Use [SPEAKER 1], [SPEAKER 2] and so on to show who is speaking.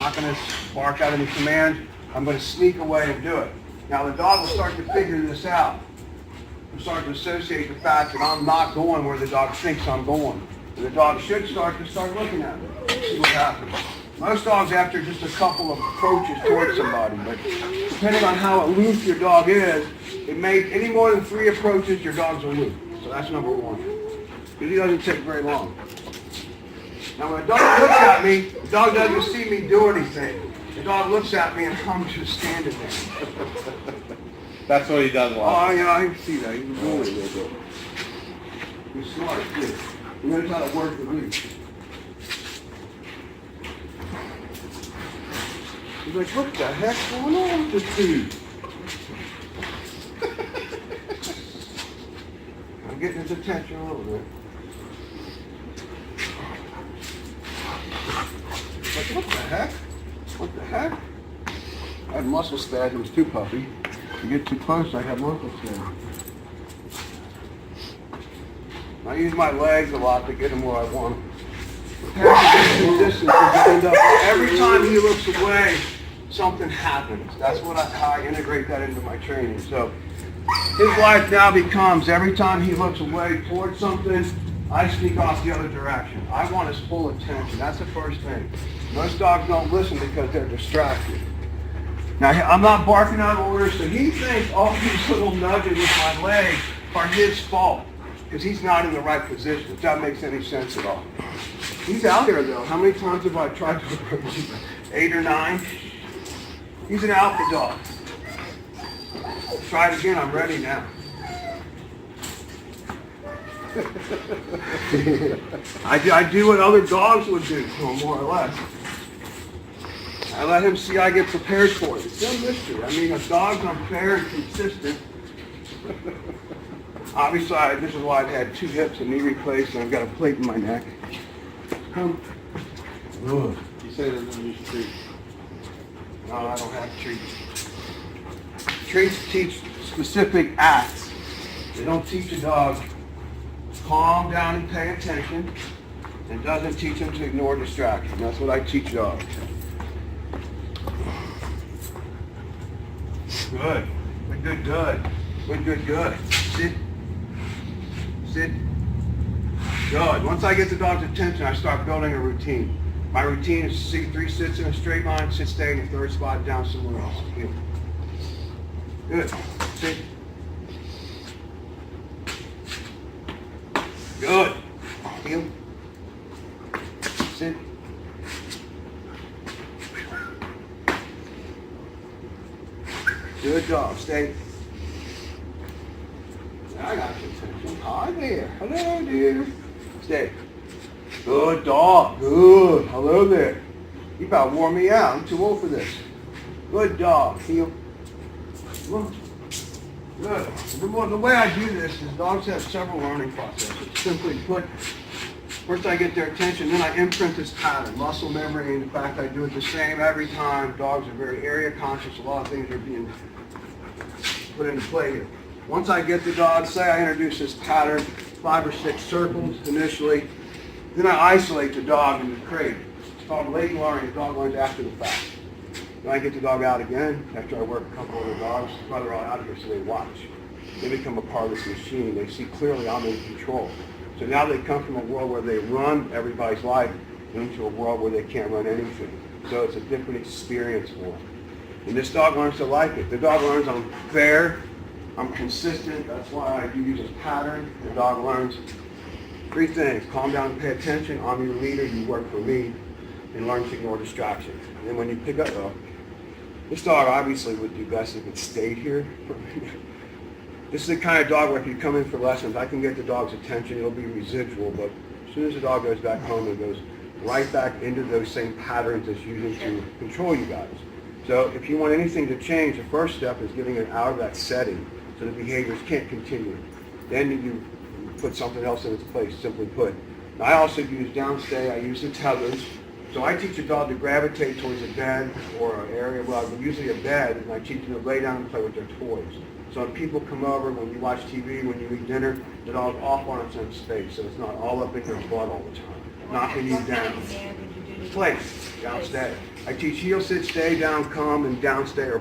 [SPEAKER 1] I'm not going to bark out any commands. I'm going to sneak away and do it. Now the dog will start to figure this out. He'll start to associate the fact that I'm not going where the dog thinks I'm going. And the dog should start looking at me. See what happens. Most dogs, after just a couple of approaches towards somebody, but depending on how aloof your dog is, it may, any more than 3 approaches, your dog's aloof. So that's number 1. Because he doesn't take very long. Now when a dog looks at me, the dog doesn't see me do anything. The dog looks at me and I'm just standing there.
[SPEAKER 2] That's what he does a lot.
[SPEAKER 1] Oh, yeah, I can see that. He's doing it a little bit. He's smart, too. He knows how to work the leash. He's like, what the heck's going on with this dude? I'm getting his attention a little bit. Like, what the heck? What the heck? I had muscle spasms too, puppy. You get too close, I have muscle spasms. I use my legs a lot to get him where I want him. Every time he looks away, something happens. That's how I integrate that into my training. So his life now becomes every time he looks away towards something, I sneak off the other direction. I want his full attention. That's the first thing. Most dogs don't listen because they're distracted. Now, I'm not barking out orders, so he thinks all these little nudges with my legs are his fault because he's not in the right position, if that makes any sense at all. He's out there, though. How many times have I tried to approach him? 8 or 9? He's an alpha dog. Try it again. I'm ready now. I do what other dogs would do, more or less. I let him see I get prepared for it. It's no mystery. I mean, a dog's unfair and consistent. Obviously, this is why I've had 2 hips and knee replaced, and I've got a plate in my neck. Come.
[SPEAKER 2] You say there's no use treat.
[SPEAKER 1] No, I don't have treats. Treats teach specific acts. They don't teach a dog calm down and pay attention, and doesn't teach them to ignore distraction. That's what I teach dogs. Good. Good, good. Good, good, good. Sit. Sit. Good. Once I get the dog's attention, I start building a routine. My routine is 3 sits in a straight line, sit, stay in the 3rd spot, down somewhere else. Good. Sit. Good. Heel. Sit. Good dog. Stay. I got your attention. Hi there. Hello, dear. Stay. Good dog. Good. Hello there. You about wore me out. I'm too old for this. Good dog. Heel. Good. The way I do this is dogs have several learning processes. Simply put, first I get their attention, then I imprint this pattern, muscle memory. In fact, I do it the same every time. Dogs are very area conscious. A lot of things are being put into play here. Once I get the dog, say I introduce this pattern, 5 or 6 circles initially, then I isolate the dog in the crate. It's called late learning. The dog learns after the fact. Then I get the dog out again after I work a couple other dogs. They're all out here so they watch. They become a part of this machine. They see clearly I'm in control. So now they come from a world where they run everybody's life into a world where they can't run anything. So it's a different experience for them. And this dog learns to like it. The dog learns I'm fair, I'm consistent. That's why I use this pattern. The dog learns 3 things. Calm down and pay attention. I'm your leader. You work for me. And learn to ignore distractions. And then when you pick up, this dog obviously would do best if it stayed here. This is the kind of dog where if you come in for lessons, I can get the dog's attention. It'll be residual, but as soon as the dog goes back home, it goes right back into those same patterns it's using to control you guys. So if you want anything to change, the first step is getting it out of that setting so the behaviors can't continue. Then you put something else in its place, simply put. Now, I also use downstay. I use the tethers. So I teach a dog to gravitate towards a bed or an area, well, usually a bed, and I teach them to lay down and play with their toys. So when people come over, when you watch TV, when you eat dinner, the dog's off on its own space, so it's not all up in your butt all the time, knocking you down. Place, downstay. I teach heel, sit, stay, down, come, and down, stay, or